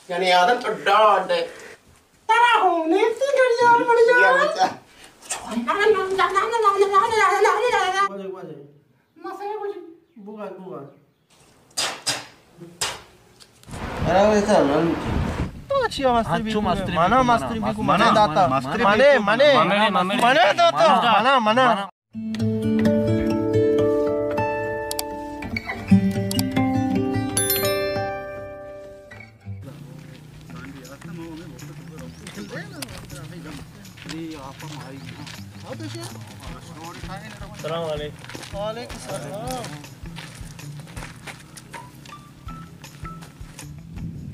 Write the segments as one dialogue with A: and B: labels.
A: यानी आदम तो डांट दे तारा होने से कर जा पड़ जा बाजे मसाले कुछ बुगा बुगा अरे वैसा ना तो अच्छी मास्टर माना मास्टर भी को माने दाता माने दाता माना
B: सलाम वालेकुम।
A: वालेकुम सलाम।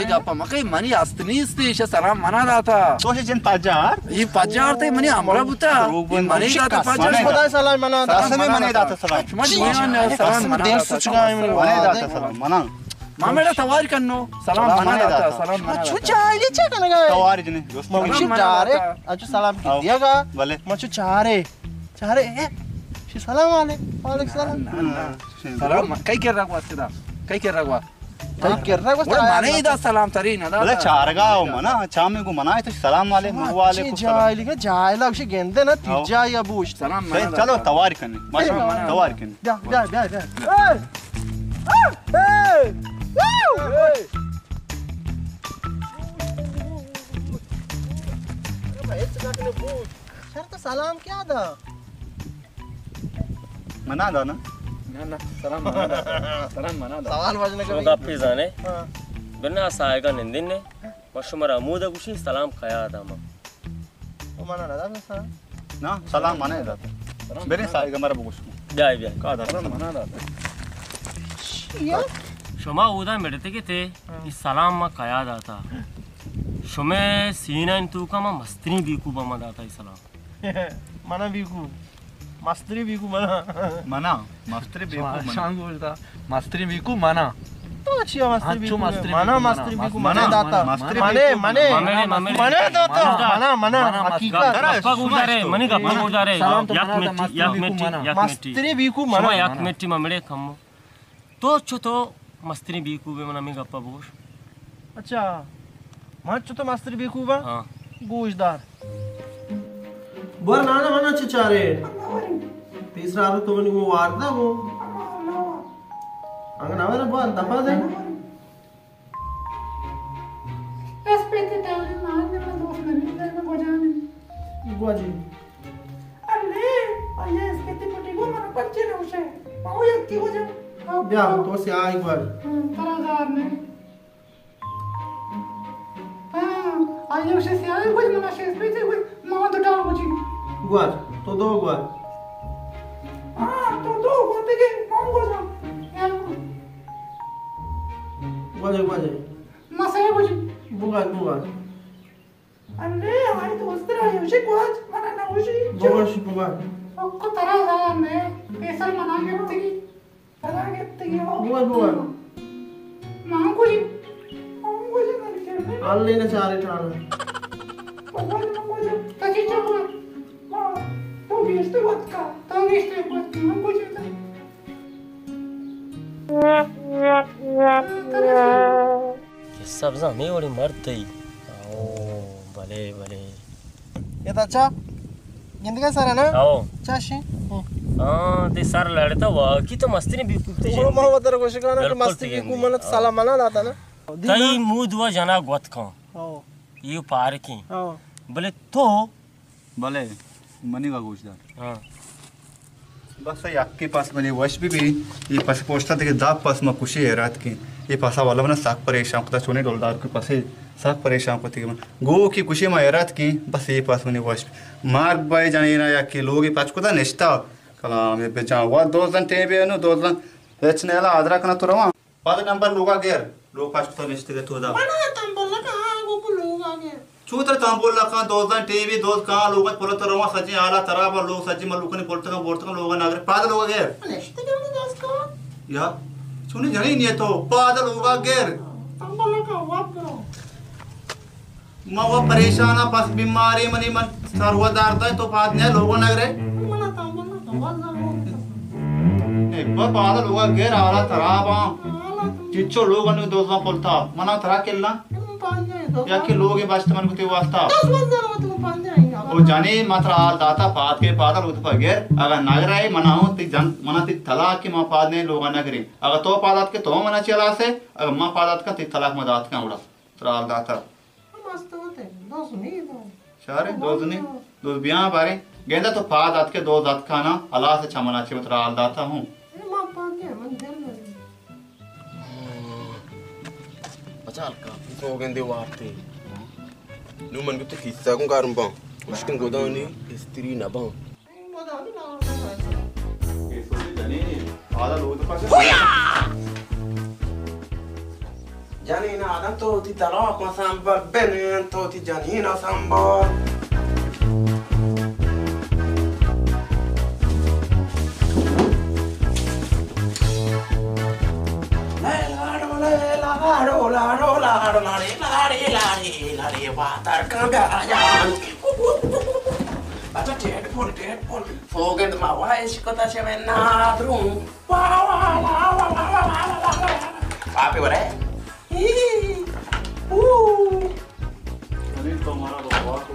B: ये गप्पा मकई मनी असतनीस्ती इशा सलाम मना दाता.
C: तो जन पाजार.
B: ये पाजार ते मनी अमरा बुता. मनी दाता पाजार.
A: खुदा सलाम मना दा.
C: असमे मने दाता सलाम.
B: शुमा जीवन सलाम मना दाता.
C: मने दाता सलाम मना.
B: मामेड़ा तवार करनो सलाम मना दाता. सलाम मना दाता.
A: मचु चाय चे कनगा.
C: तवार जने.
A: मचु चारे. अच्छा सलाम दियागा.
C: भले.
A: मचु चारे. चारे शी सलाम वालेकुम सलाम.
B: सलाम कई कर रहा वास्ता. कई कर रहा
A: कई कर रहा वास्ता.
B: माने इदा सलाम तरी ना दाता.
C: भले चारगा हो मना चामे को मना है तो सलाम वालेकुम
A: जाय लिखे जाय लग शी गेंदे ना तिजा या बूश.
B: सलाम मना.
C: चलो तवार करने. माशा तवार करने.
A: सर तो सलाम क्या था
C: मना दा ना
B: ना सलाम मना दा. सलाम मना दा.
A: सवाल वजन
D: का गप्पी जाने बिना सायगा निंदिन ने मशमरा मुदा कुछ सलाम खाया था म
A: ओ मना ना सलाम
C: ना सलाम मने दा मेरे साइगा मरा बुकुश
D: जाय
C: का दा
B: सलाम मना दा.
D: शुमा उदा मेडते के थे इस सलाम मा खाया था शुमे सीना इन तू का मा मस्त्री बीकू बमा दाता इस सलाम
A: मना बीकू मस्त्री बीकू मना
C: मना मस्त्री बीकू मना
B: शांग बोलता मस्त्री बीकू मना.
A: तो अच्छी मस्त्री बीकू
D: मना
A: मस्त्री बीकू मना दाता मने दाता मना हकीकत
D: गप्पा गुजारे मनी गप्पा गुजारे याक
A: मस्त्री बीकू मना
D: याक मिट्टी ममड़े खम्मो तो अच्छो तो मस्त्री बीकू बे मना मी गप्पा बोश.
A: अच्छा मच तो मस्त्री बीकू बा
D: हां
A: गोशदार बर नाना मना चिचारे तीसरा आरो तो मनी वो वारदा वो अंगन आवे बर दफा दे
E: Aspetta dai, ma non devo finire con Gojani.
A: Goji
E: Alle, aia, aspetta poi dico ma non faccio non c'è. Ma io che cosa?
A: ब्याह तो से आई बार
E: Tarazarne. Aia, se si hai quel non c'è, aspetta quel ma do da oggi.
A: ग्वार तो दो ग्वार
E: तो quanto che non cosa.
A: ग्वाजे
E: Ma sai oggi?
A: बुगार
E: Alle, hai tu ostra, io c'è qua, ma non oggi.
A: बुगार
E: Ko tarazarne. Pesal manange hote
A: बुगार
E: Manguli.
A: आले ने चारे ठाना
D: ये सब्जा में बड़ी मर्द थी ओ भले भले
A: ये तो अच्छा जिंदगी सारा ना
D: आओ
A: चाशी
D: हां ते सर लड़ता हुआ की तो मस्ती ने बीकूते
A: वो मोहम्मद रो शिकाना कि मस्ती की कुमन सलाम मना लाता ना
D: कई मुंह दुआ जना गोत का
A: हां
D: ये पार की
A: हां
D: बोले तो
C: भले मनी का गोशदार.
D: हां
C: बस ये आपके पास मैंने वश भी ये पास पोस्टा थे कि दाप पास में कुछ है रात की ये पासा वाला बना साक परेशान को सोने डोलदार के पास साक परेशान को थी गो की कुछ में रात की बस ये पास मैंने वश मार बाय जाने ना या कि लोग पास को था निष्ठा कला में बेचा हुआ 2 जन टे बे नो 2 जन बेचने वाला आदरा करना तो रवा बाद नंबर लोगा गेर लोग पास को निष्ठा के तो दा
A: मना तुम बोला कहां गो लोग आ गए
C: चूतर तां बोल रखा 2 जन टीवी 2 कहां लोग बोलत रवा सजी आला तराब लोग सजी मलुकने बोलते लोग नागरे पाद लोग गेर
A: निश्चित के दस का
C: या सुनी जानी नहीं है तो पाद लोग गेर
E: तुम बोला का वाप करो
C: मैं वो परेशान है बस बीमारी मनी मन सर्वदार तो बात नहीं लोगों ने करे एक बार लोग गेर आला तराबा चिच्चो लोग ने दोसा बोलता मना तरा केलना या कि लोग ये बात मन को ते वास्ता वो जाने मात्र आल दाता पाद के पादल उत पगेर अगर नगर है मनाओ ति जन मना ति तलाक के मां पाद ने लोग नगरी अगर तो पादात के तो मना चला से अगर मां पादात का ति तलाक मदात का उड़ा तराल दाता
E: मस्त होते दोस्त नहीं दो
C: शारे दोस्त नहीं दोस्त बियाह बारे गेंदा तो पादात के दो दात खाना अल्लाह से छमना चे तराल दाता हूं
E: मां पाके मन दिल में
A: बचाल का तो गेंदे वार्ते नु मन को तो किस्सा को कारण बा उसके गोदानी स्त्री ना बा
C: ये सोचे जाने आधा लोग तो पासे
A: जाने ना आदम तो ती तलाक मा सांबर बेन तो ती जाने ना सांबर लाडो वातर का गयान Baca telepon Fogen ma wais kota semena drum Apa bare
C: Anil तो हमारा बाबा को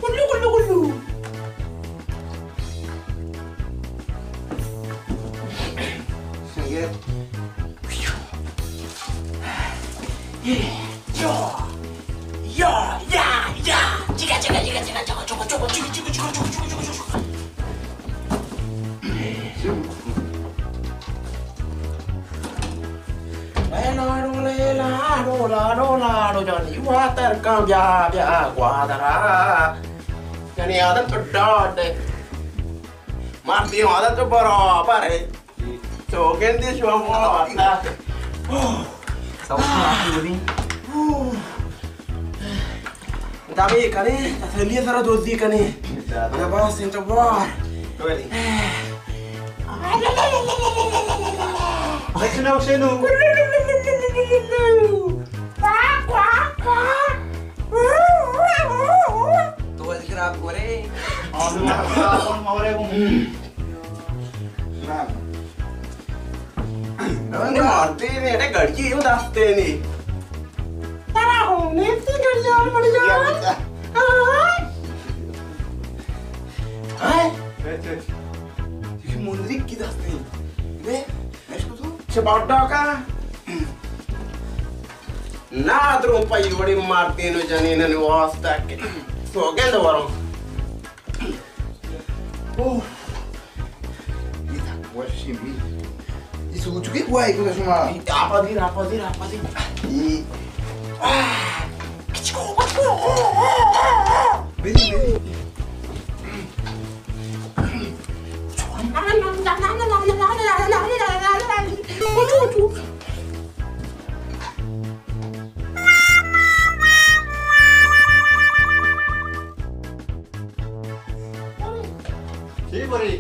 A: Kullu Senget Ya Jika coba Lado Johnny water kam ya quadra Johnny adat to dot Mati adat to barabar hai so gendi shwamo ata Sama ini Tapi kali saya lihat cara dozi kali ada bahas yang coba kembali
C: Senu
A: Tuh kerap goreng Ini mati ini ada gaji itu daste nih
E: तारा होने से गड़ियाल बढ़ियाल
A: ये मुंडरी की दास्ते ने इसको तो चबाड़ा का ना अदरों पाई बड़ी मारती है जाने ने वास्ता के सो गेंद वारों ये था वर्षी भी ये सोच के हुआ है कुछ ना apa dir Beri
C: Sih beri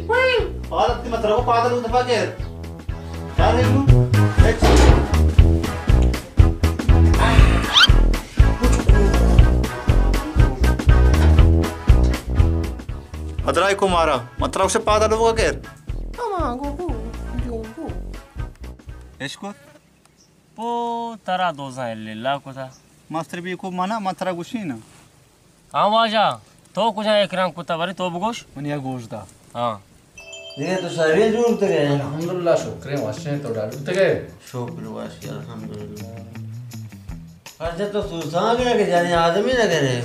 C: padat di matra ko padat udah pakai cari lu Adrai को मारा मतलब उसे पादा लोगों के इसको
D: पो तरा दोजा लिल्ला को था
C: मास्टर भी को माना मात्रा कुछ ही ना
D: हाँ वाजा तो कुछ एक रंग कुत्ता बरी तो बगोश
B: मनिया गोश दा
D: हाँ
F: ये तो सारे जोर तक है
B: अल्हम्दुलिल्लाह शुक्र वाशे तो डाल तक है
F: शुक्र वाशी अल्हम्दुलिल्लाह अच्छा तो सुसांग ना के जाने आदमी ना करे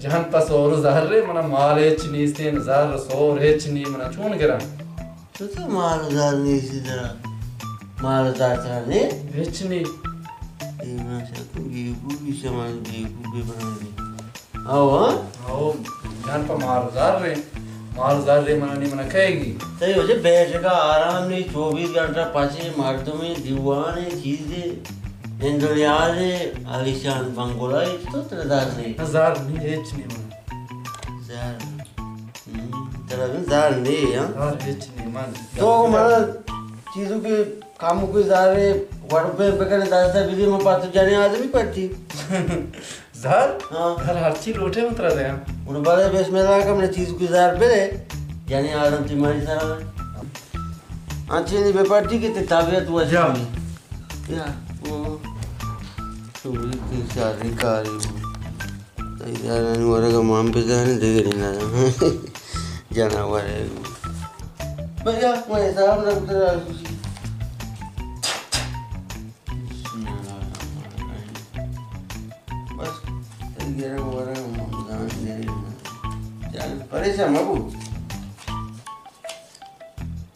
B: जहां पास और ज़हर मना माल हेचनी से नजार सोर हेचनी मना चून करा
F: तो मालदार नहीं इसी तरह मालदार था ने
B: हेचनी
F: ये ना सकूं ये भी समाज भी बनाने आओ
B: आओ जहां पर मालदार रे मना नहीं मना कहेगी
F: सही हो जाए बैठ का आराम नहीं 24 घंटा पाछे मार्दों में दीवान है चीजें इंद्रियाज है आलिशान बंगोला तो तरदार नहीं
B: हजार नहीं हेचनी मना
F: जार तरह जार नहीं हां
B: हजार हेचनी मन
F: तो मना चीजों के कामों के ज़ारे वाटो पे करने दास्ता विधि में पाते जाने आदमी पड़ती
B: Zar?
F: हाँ।
B: Zar harchi lote matra de.
F: Uno bale bismillah ka mne cheez guzar pere. Yani adam timari sara. Anche ni beparti ke te tabiat huwa jami. Ya. Suri ki shari kari. Tayar ni wara ka mam pe jane dege na. Jana wara. Baya मैं साहब ना तेरा बस तेरे वरा जान दे जान परेशान बाबू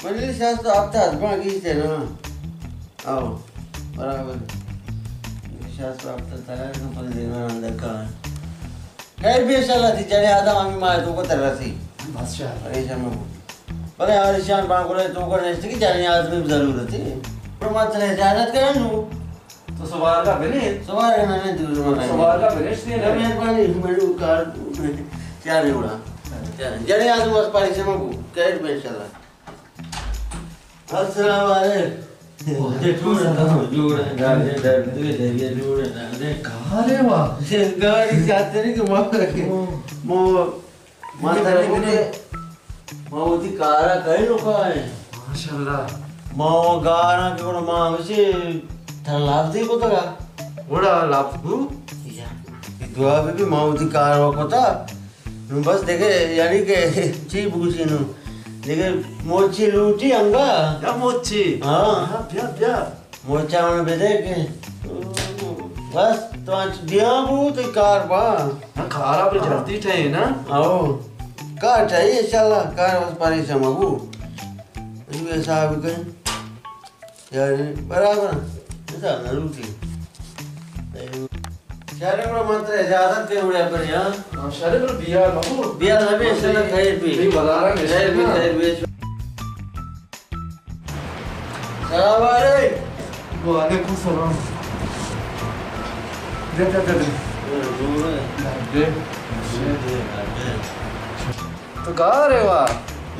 F: मंडली साहब तो आप तो हस्बैंड की थे ना आओ बराबर शास तो आप तो तरह का पल देना अंदर का खैर भी इंशाल्लाह थी चले आधा मामी मार तो को तरह सी
B: Masha.
F: परेशान बाबू भले आलिशान बांगुले तो को नेस्ट की जाने आदमी की जरूरत है पर मत ले इजाजत कर लूं
B: तो सवार का बने.
F: सवार है मैंने दूर में
B: सवार का बने इसलिए ना.
F: मेहरबानी मेरे कार क्या नहीं उड़ा जाने आदमी बस परेशान बाबू खैर भी इंशाल्लाह अस्सलाम वालेकुम जोड़े डाले दे जोड़े डाले
B: कहाँ रे वाह.
F: गाड़ी जाते नहीं कि मो माता ने मावती कारा कई लोग आए
B: माशाल्लाह.
F: माव गाना के कोण माव से थलाव दे को तगा
B: बड़ा लाभू.
F: या दुआ भी मावती कार को था बस देखे यानी के ची बुसी नु देखे मोची लूटी अंगा
B: क्या मोची.
F: हां
B: क्या.
F: मोचा में बेदे के बस तो आज दिया बू तो कार बा
B: ना खारा पर जल्दी थे ना.
F: आओ कार चाहिए इंशाल्लाह कार बस परेशान बाबू ये साहब कहीं यार बराबर ऐसा ना लूटी शारे को मंत्र इजाजत के उड़े पर यहां
B: शारे पर बिया बाबू.
F: बिया नबी इंशाल्लाह खैर भी
B: बदारा में
F: खैर भी सलाम अलैकुम
B: वालेकुम सलाम. दे. तो कहाँ रे वाह.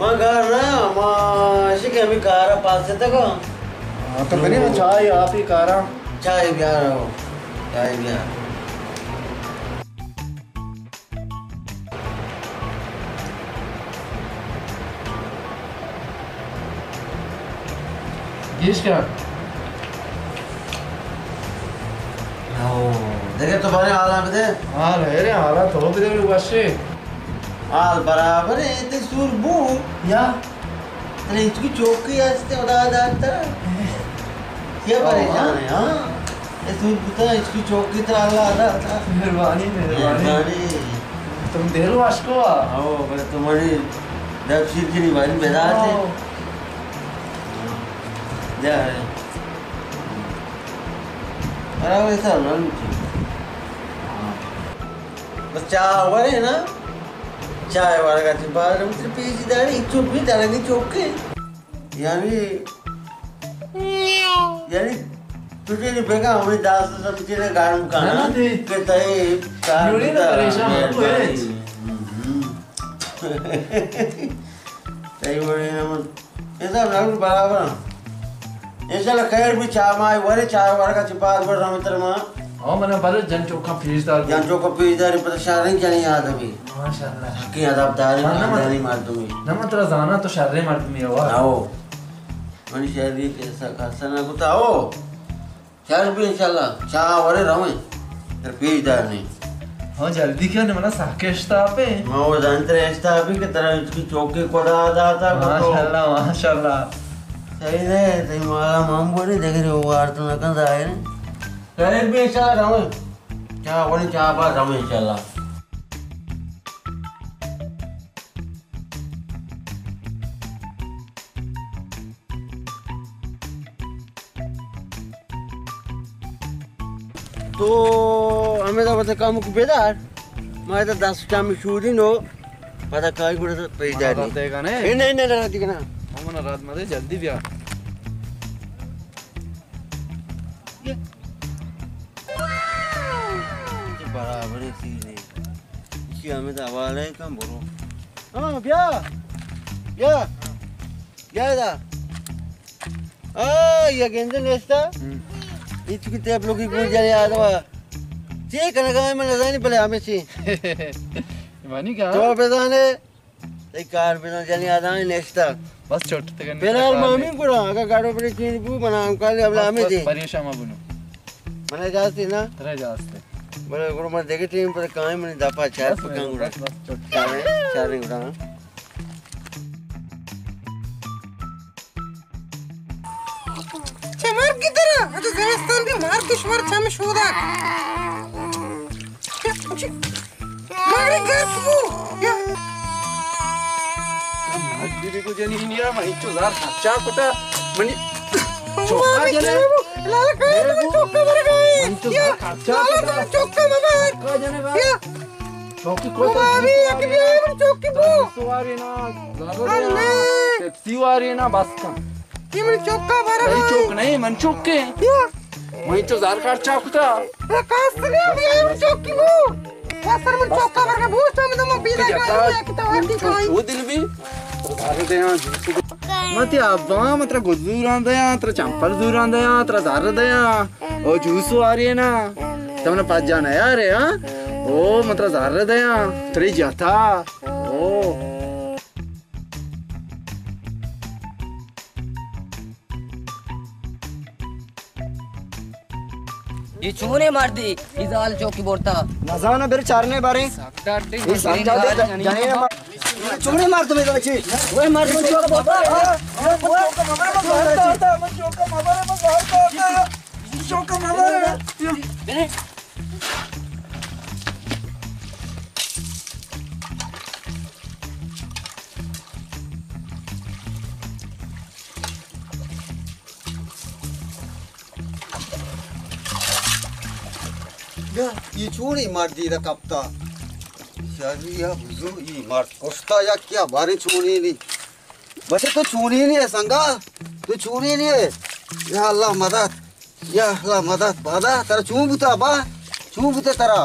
F: मगर ना माशी के भी कारा पास से तक
B: हाँ तो बनी ना चाय आप ही कारा.
F: चाय भी आ रहा हो चाय भी आ
B: गीश क्या.
F: देखे तुम्हारे हाल आप दे
B: हाँ रे हालात हो भी दे बच्चे.
F: हाल बराबर है ते सुरबू
B: या
F: तेरे इसकी चौकी आज ते उड़ा दाता क्या परेशान है हाँ ये सुरबू तो इसकी चौकी तो अल्लाह आदा था
B: मेहरबानी. तुम देर वाशको आ.
F: आओ बस तुम्हारी दब सिर की निवारी बेदार थे जा रहे बराबर ऐसा ना लूटी बस चाय वाले ना चाय वाले का चिपार मित्र पीछे दानी चुप भी दानी चौके यानी तुझे नहीं बेगा हमें दास सब तेरे गार्ड का ना के तय कार
B: यूरी ना परेशान हो गए.
F: तय वो हम ऐसा ना बराबर ऐसा खैर भी चाय माय वाले चाय वाले का चिपार पर मित्र मां
B: हाँ मैंने बारे जन चौका फीस डाल.
F: जानचो को पीदारी पर शारिंग क्या नहीं याद अभी
B: माशाल्लाह.
F: की अदाबदारी मारदारी मार दूंगी
B: ना मतलब जाना तो शर्रे मार में हुआ.
F: आओ मनी शहरी कैसा खासा ना कुछ आओ चार भी इंशाल्लाह चाह वाले रहो तेरे पीदार नहीं
B: हाँ जल्दी क्या नहीं मना साकेशता पे.
F: मैं वो जानते रहता अभी कि तरह इसकी चौके को दाता
B: माशाल्लाह माशाल्लाह.
F: सही है तेरी माला माम बोले देख रहे हो वार तो ना कंधा है ना करें भी इंशाल्लाह रहो चाह वाले चाह बात रहो इंशाल्लाह तो हमें तो पता काम को बेदार मैं तो 10 टाइम में शूट ही नो पता काय गुड़ा तो पैदा नहीं
B: देगा ने.
F: नहीं रहती ना
B: हाँ मना रात में दे जल्दी भी आ.
F: बराबर चीज है इसी हमें तो हवाला है काम बोलो हाँ क्या इधर ये गेंदे नेस्ता इसकी तेप लोग की गुड़ जाने आता है ची कनगा में नजानी पले हमें ची
B: मानी क्या
F: तो बेदाने एक कार बेदा जानी आदानी नेक्स्ट
B: बस छोटे तक
F: पेनाल मामी कुड़ा अगर गाड़ो पे चीन बू बना काले अब हमें ची
B: परेशान मत बनो
F: मने जाती ना
B: तरह जास्ते
F: बड़े गुरु में देखे टीम पर काम में दापा चार पकाऊंगा चार उड़ा
E: चमर की तरह तो जबरदस्तान भी मार के शुमार छम शोदा मारे घर को या
B: दीदी को जनी निरा मैं इच्छु जार खर्चा कोटा मनी चोका जने
E: लाल का चोका मर गए
B: या खर्चा कोटा
E: चोका मामा
B: का जने बा
E: या
B: चौकी को तो
E: अभी एक भी चोकी बो
B: सुवारी ना ज़्यादा पेप्सी वारी ना बस का
E: ये मन चोका मर
B: नहीं चौक नहीं मन चौक के
E: या
B: मैं तो जार खर्चा कोटा
E: प्रकाश ने अभी ये चोकी बो या सर मन चोका मर गए बूस्ट में तो मोबाइल का कितना वाटी कोई
B: वो दिन भी ज़ारे दे यहाँ मत अब्बा मत गुज़ूर आंदा यहाँ तेरा चंपल दूर आंदा यहाँ तेरा ज़ारे दे यहाँ ओ जूस आ रही है ना तुमने पास जाना यार हाँ ओ मतलब ज़ारे दे यहाँ तेरी जाता ओ
G: ये चूने मार दी इजाल चौकी बोलता
F: नजाना बेर चारने बारे ये समझा दे जाने ना चुमने मार तुम्हें तो अच्छी
G: वो मार दो चौका बोलता
F: ये चूड़ी मार दी दा कप्ता शादी या बुजू ये मार कोस्ता या क्या बारे चूड़ी नहीं बच्चे तो चूड़ी नहीं है संगा तो चूड़ी नहीं है या अल्लाह मदद बादा तेरा चूं बुता बा चूं बुते तेरा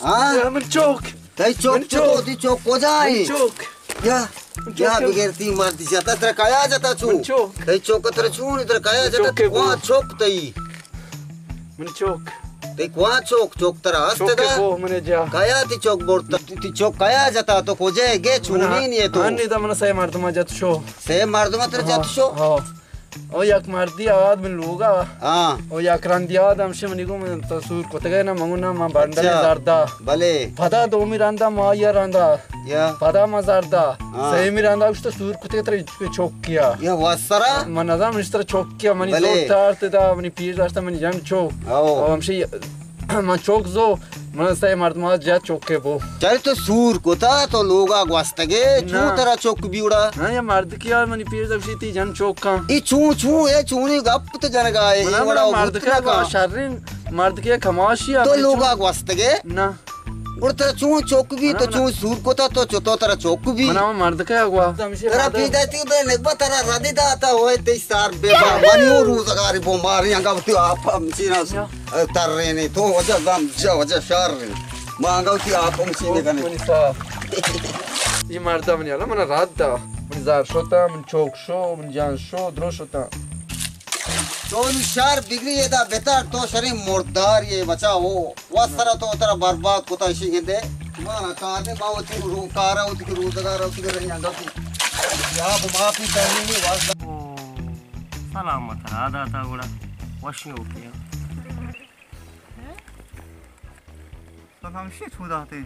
F: हाँ
B: मन चौक
F: तई चौक को जाए
B: चौक
F: या बगैर ती मार दी जाता तेरा काया जाता चूं तई चौक तेरा चूं तेरा काया जाता वहाँ चौक तई
B: मन चौक
F: देख वहाँ चौक तेरा हस्ते दा
B: वो मने जा
F: काया ती चौक बोलता ती चौक काया जाता तो को जाएगे चूनी नहीं है तो
B: अन्य दा मने सही मार दूँगा जत शो
F: से मार दूँगा तेरे जात शो
B: हाँ ओ याक मार दिया आदमी लोगा
F: हाँ
B: ओ याक रन दिया आदम शे मनी को मैं तसूर को तगे ना मंगुना मा बंडल ज़ारदा
F: भले
B: पता दो मिरांदा मा या रंदा
F: या
B: पता मा ज़ारदा सही मिरांदा उस तसूर को तगे तेरे चौक किया
F: या वसरा
B: मनज़ाम इस तरह चौक किया मनी
F: भले।
B: जोर तारते दा मनी पीर दास्ता मनी जम चौक
F: आओ
B: और हमशे मन चौक जो मन सही मार दूँगा जा चौक के वो
F: चल तो सूर को था तो लोगा ग्वास्तगे चू तेरा चौक भी उड़ा
B: हाँ ये मर्द किया मनी पीर जब सी जन चौक का
F: ये चू ये चूनी गप तो जन गाए
B: मना
F: बड़ा
B: मर्द का शर्रिन मर्द किया खमाशिया
F: तो लोगा ग्वास्तगे
B: ना
F: और तेरा चू चौक भी तो चू सूर को था तो तेरा चौक भी
B: मना मर्द का हुआ
F: तेरा पीता ती बे नेगबा तेरा राधी दाता होए ते सार बेबा मनियो रोजगार बो मारी अंगा तो आप हम सीना तर रहे नहीं तो वजह दम जा वजह शार मांगा ती आप हम सीने कने
B: ये मर्दा मन याला मन रात दा मन जार शोता मन चौक शो मन जान शो द्रो शोता
F: तो शार बिगड़ी ये दा बेहतर तो शरीर मुर्दार ये बचा वो वसरा तो तेरा बर्बाद कोता इसी दे माना काते बावती रू कारा उती की रोजगार उती के रही अंगा ती या माफी करनी नहीं वास
D: सलामत राधा था गुड़ा वशिंग ओके
C: तो हम शी छू दाते